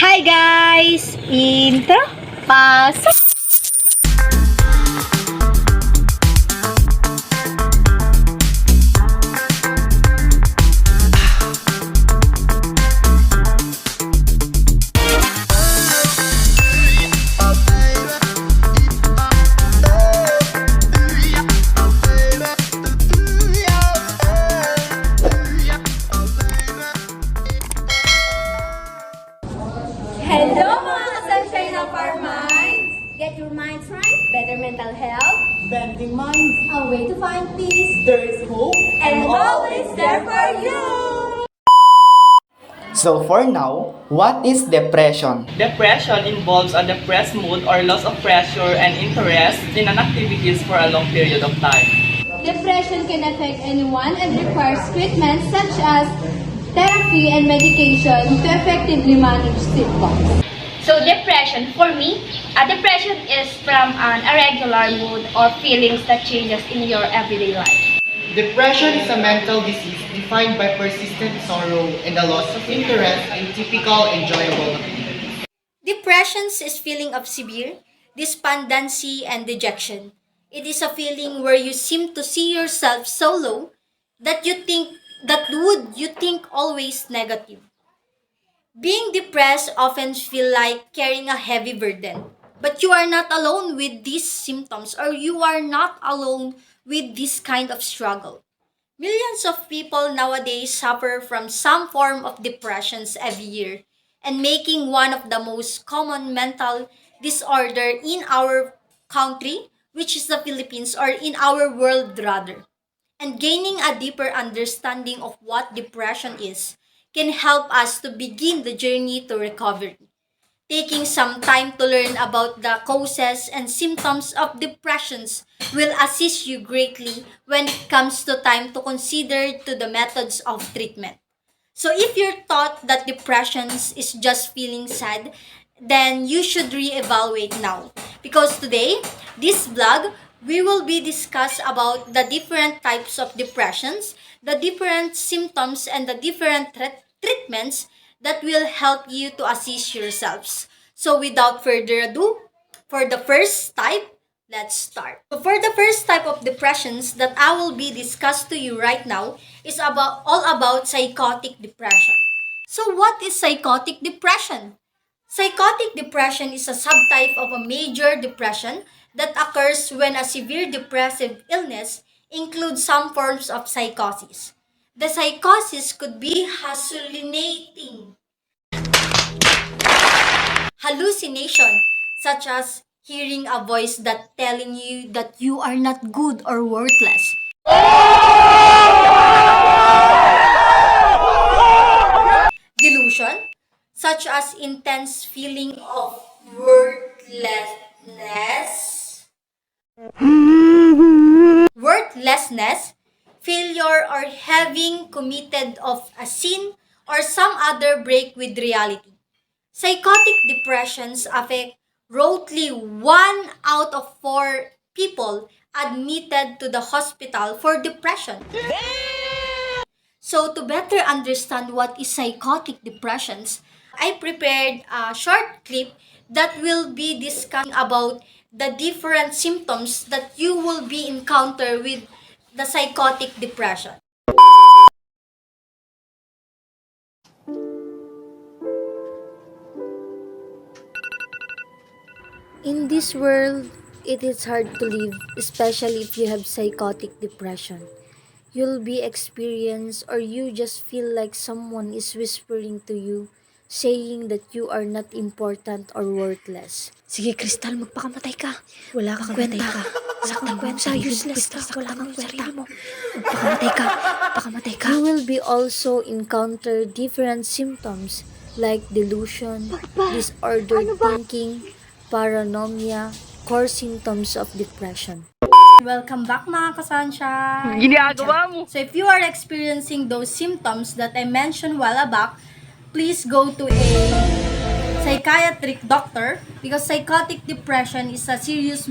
Hi guys! Intro! Pasok! Hello mga ka-sunshine of our minds! Get your minds right, better mental health, Bending minds, a way to find peace, there is hope, and always there for you! So for now, what is depression? Depression involves a depressed mood or loss of pressure and interest in an activities for a long period of time. Depression can affect anyone and requires treatment such as therapy and medication to effectively manage symptoms. So depression, for me, depression is from an irregular mood or feelings that changes in your everyday life. Depression is a mental disease defined by persistent sorrow and a loss of interest in typical enjoyable activities. Depression is feeling of severe despondency and dejection. It is a feeling where you seem to see yourself so low that you think always negative. Being depressed often feel like carrying a heavy burden. But you are not alone with these symptoms, or you are not alone with this kind of struggle. Millions of people nowadays suffer from some form of depressions every year, and making one of the most common mental disorder in our country, which is the Philippines, or in our world rather. And gaining a deeper understanding of what depression is can help us to begin the journey to recovery. Taking some time to learn about the causes and symptoms of depressions will assist you greatly when it comes to time to consider to the methods of treatment. So if you're taught that depression is just feeling sad, then you should reevaluate now. Because today, this vlog, we will be discuss about the different types of depressions, the different symptoms, and the different treatments that will help you to assist yourselves. So without further ado, for the first type, let's start. So for the first type of depressions that I will be discussed to you right now is all about psychotic depression. So what is psychotic depression? Psychotic depression is a subtype of a major depression that occurs when a severe depressive illness includes some forms of psychosis. The psychosis could be hallucination, such as hearing a voice that telling you that you are not good or worthless. Delusion, such as intense feeling of worthlessness, failure, or having committed of a sin or some other break with reality. Psychotic depressions affect roughly 1 out of 4 people admitted to the hospital for depression. So to better understand what is psychotic depressions, I prepared a short clip that will be discussing about the different symptoms that you will be encounter with the psychotic depression. In this world, it is hard to live, especially if you have psychotic depression. You'll be experienced or you just feel like someone is whispering to you, saying that you are not important or worthless. Sige, Crystal, magpakamatay ka. Wala kang kwenta. Saktan kwenta, useless ka. Wala kang kwenta. Magpakamatay ka. You will be also encounter different symptoms like delusion, disordered thinking, paranoia, core symptoms of depression. Welcome back mga kasunshine! Ginagawa mo! So if you are experiencing those symptoms that I mentioned while back, please go to a psychiatric doctor because psychotic depression is a serious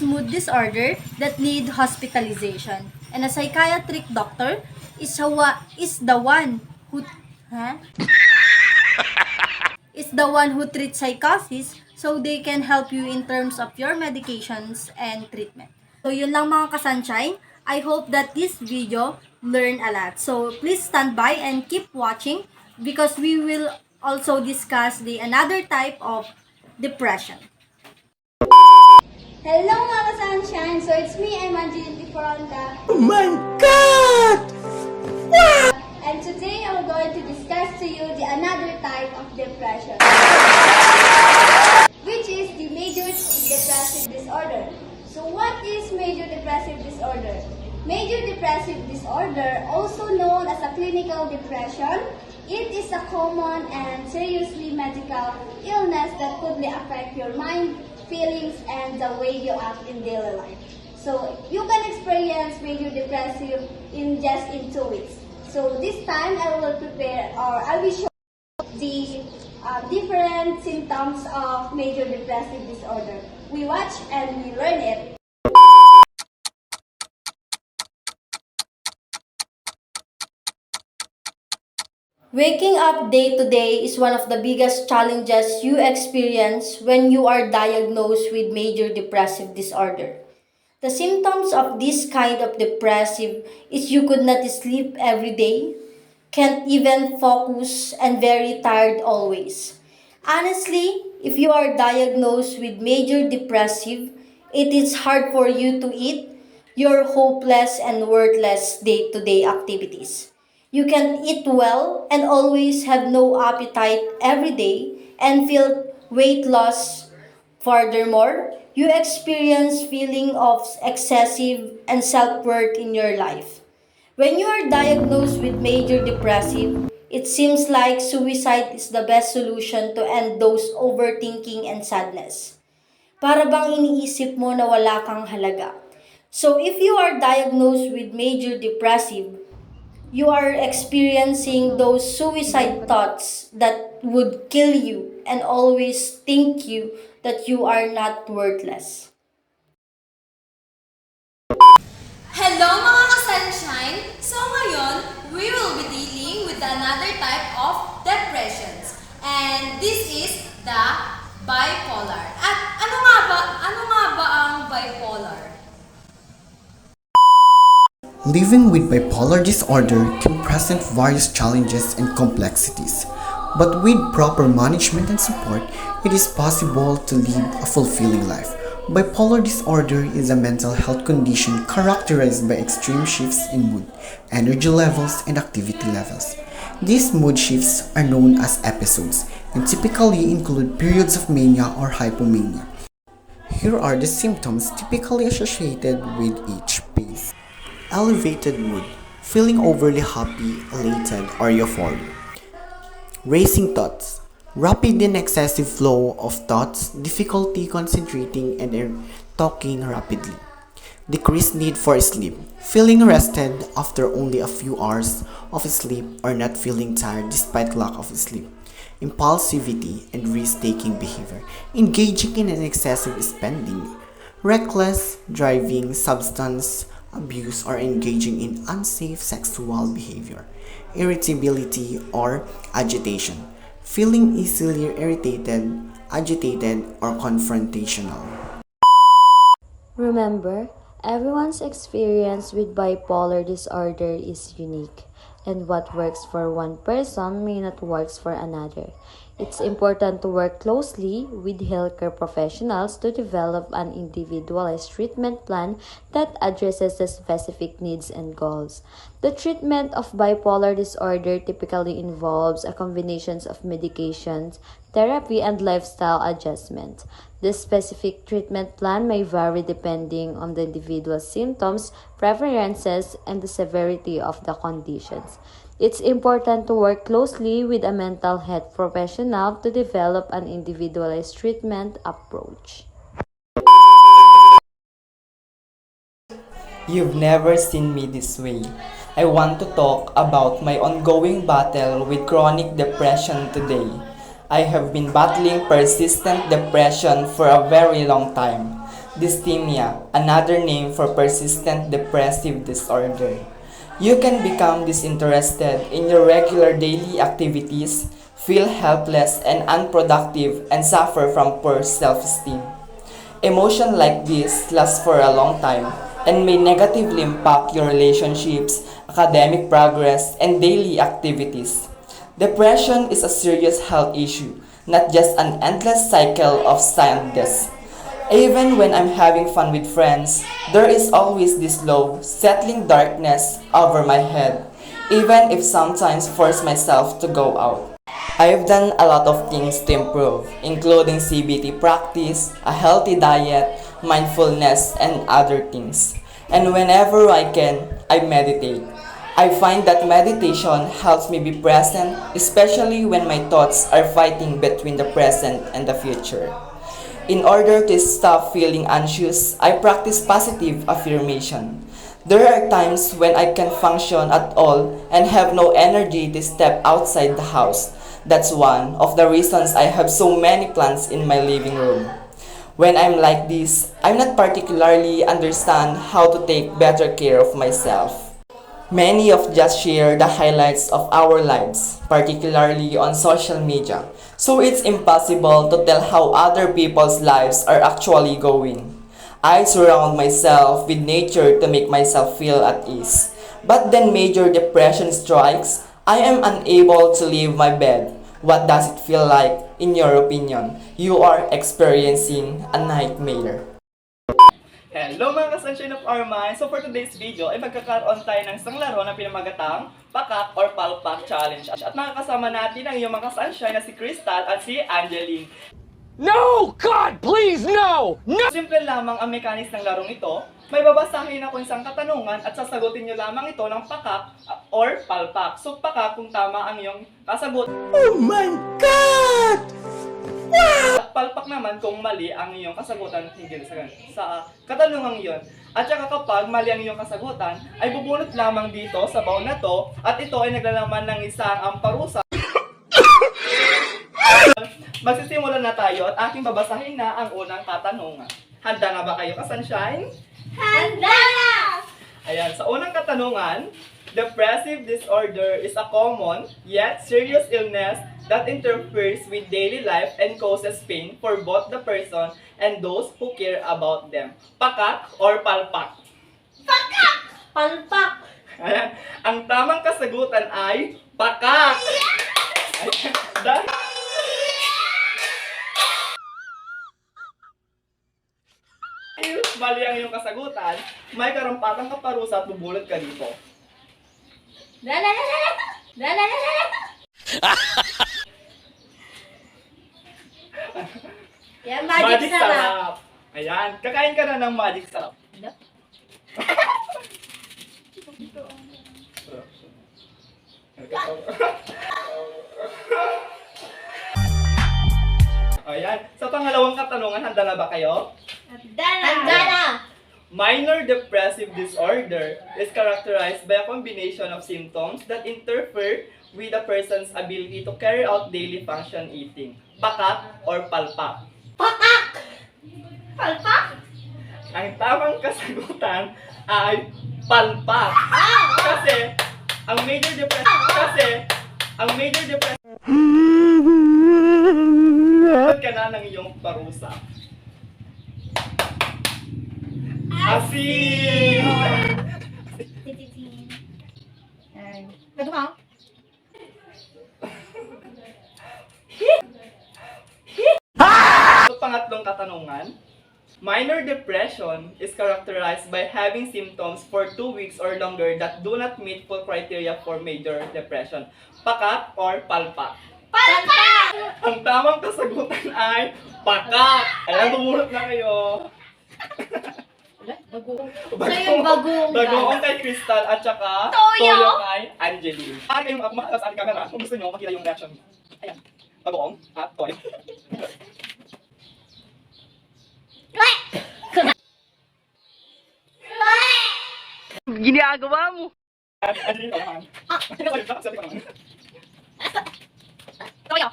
mood disorder that need hospitalization. And a psychiatric doctor is the one who is the one who treats psychosis, so they can help you in terms of your medications and treatment. So yun lang mga kasunshine. I hope that this video learn a lot. So please stand by and keep watching because we will also discuss the another type of depression. Hello mga sunshine! So it's me, I'm Angelina Foronda. Oh my God! And today I'm going to discuss to you the another type of depression, which is the major depressive disorder. So what is major depressive disorder? Major depressive disorder, also known as a clinical depression, it is a common and seriously medical illness that could affect your mind, feelings, and the way you act in daily life. So you can experience major depressive in 2 weeks. So this time I will prepare or I will show the different symptoms of major depressive disorder. We watch and we learn it. Waking up day to day is one of the biggest challenges you experience when you are diagnosed with major depressive disorder. The symptoms of this kind of depressive is you could not sleep every day, can't even focus, and very tired always. Honestly, if you are diagnosed with major depressive, it is hard for you to eat your hopeless and worthless day-to-day activities. You can eat well and always have no appetite every day and feel weight loss. Furthermore, you experience feeling of excessive and self-worth in your life. When you are diagnosed with major depressive, it seems like suicide is the best solution to end those overthinking and sadness. Para bang iniisip mo na wala kang halaga. So if you are diagnosed with major depressive, you are experiencing those suicide thoughts that would kill you and always think you that you are not worthless. Hello mga ka-sunshine! So ngayon, we will be dealing with another type of depressions. And this is the bipolar. At ano nga ba ang bipolar? Living with bipolar disorder can present various challenges and complexities, but with proper management and support, it is possible to lead a fulfilling life. Bipolar disorder is a mental health condition characterized by extreme shifts in mood, energy levels, and activity levels. These mood shifts are known as episodes and typically include periods of mania or hypomania. Here are the symptoms typically associated with each phase. Elevated mood, feeling overly happy, elated, or euphoric. Racing thoughts, rapid and excessive flow of thoughts, difficulty concentrating and talking rapidly. Decreased need for sleep, feeling rested after only a few hours of sleep or not feeling tired despite lack of sleep. Impulsivity and risk-taking behavior, engaging in an excessive spending. Reckless driving, substance abuse, or engaging in unsafe sexual behavior. Irritability or agitation, feeling easily irritated, agitated, or confrontational. Remember, everyone's experience with bipolar disorder is unique, and what works for one person may not work for another. It's important to work closely with healthcare professionals to develop an individualized treatment plan that addresses the specific needs and goals. The treatment of bipolar disorder typically involves a combination of medications, therapy, and lifestyle adjustment. The specific treatment plan may vary depending on the individual's symptoms, preferences, and the severity of the conditions. It's important to work closely with a mental health professional to develop an individualized treatment approach. You've never seen me this way. I want to talk about my ongoing battle with chronic depression today. I have been battling persistent depression for a very long time. Dysthymia, another name for persistent depressive disorder. You can become disinterested in your regular daily activities, feel helpless and unproductive, and suffer from poor self-esteem. Emotion like this lasts for a long time and may negatively impact your relationships, academic progress, and daily activities. Depression is a serious health issue, not just an endless cycle of sadness. Even when I'm having fun with friends, there is always this low, settling darkness over my head, even if sometimes force myself to go out. I've done a lot of things to improve, including CBT practice, a healthy diet, mindfulness, and other things. And whenever I can, I meditate. I find that meditation helps me be present, especially when my thoughts are fighting between the present and the future. In order to stop feeling anxious, I practice positive affirmation. There are times when I can't function at all and have no energy to step outside the house. That's one of the reasons I have so many plants in my living room. When I'm like this, I'm not particularly understand how to take better care of myself. Many of just share the highlights of our lives, particularly on social media. So it's impossible to tell how other people's lives are actually going. I surround myself with nature to make myself feel at ease. But then major depression strikes, I am unable to leave my bed. What does it feel like, in your opinion? You are experiencing a nightmare. Hello mga ka-sunshine of our mind! So for today's video ay magkakaroon tayo ng isang laro na pinamagatang Pakak or Palpak Challenge. At makakasama natin ang iyong mga ka-sunshine na si Crystal at si Angeline. No! God, please, no! No! Simple lamang ang mechanics ng larong ito. May babasahin ako isang katanungan at sasagutin nyo lamang ito ng pakak or palpak. So pakak kung tama ang iyong kasagot. Oh my God! At palpak naman kung mali ang iyong kasagutan hinggil sa katanungang iyon. At saka kapag mali ang iyong kasagutan, ay bubunot lamang dito sa baon na to at ito ay naglalaman ng isang parusa. Magsisimula na tayo at aking babasahin na ang unang katanungan. Handa na ba kayo ka-sunshine? Handa na! Ayan, sa unang katanungan, depressive disorder is a common yet serious illness that interferes with daily life and causes pain for both the person and those who care about them. Pakak or palpak? Pakak! Palpak! Ayan, ang tamang kasagutan ay pakak! Ayan, dahil mali ang iyong kasagutan, may karampatang kaparusa at bubulot ka dito. Yan, magic sarap. Ayan, kakain ka na ng magic sarap. Ayan, sa pangalawang katanungan, handa na ba kayo? Handa na! Minor depressive disorder is characterized by a combination of symptoms that interfere with a person's ability to carry out daily function eating. Pakak or palpak? Pakak! Palpak? Ang tamang kasagutan ay palpak. Kasi ang major depression ka na ng iyong parusa. Asin! Ganun ka? So, pangatlong katanungan. Minor depression is characterized by having symptoms for 2 weeks or longer that do not meet full criteria for major depression. Pakak or palpak? Palpak! Ang tamang kasagutan ay pakak! Ayan, bumulot na kayo. Bagoong kay Crystal at saka Toyo kay Angeline. Ay, kayong makakasal sa ating camera kung gusto nyo makita yung reaction. Ayan, bagoong at Toyo. Ginagawa mo! Angeline, kailangan. Sabi ko naman. Toyo.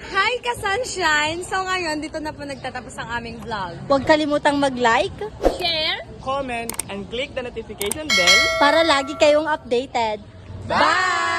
Hi ka-sunshine! sunshine. So ngayon, dito na po nagtatapos ang aming vlog. Huwag kalimutang mag-like Share. Comment and click the notification bell para lagi kayong updated. Bye!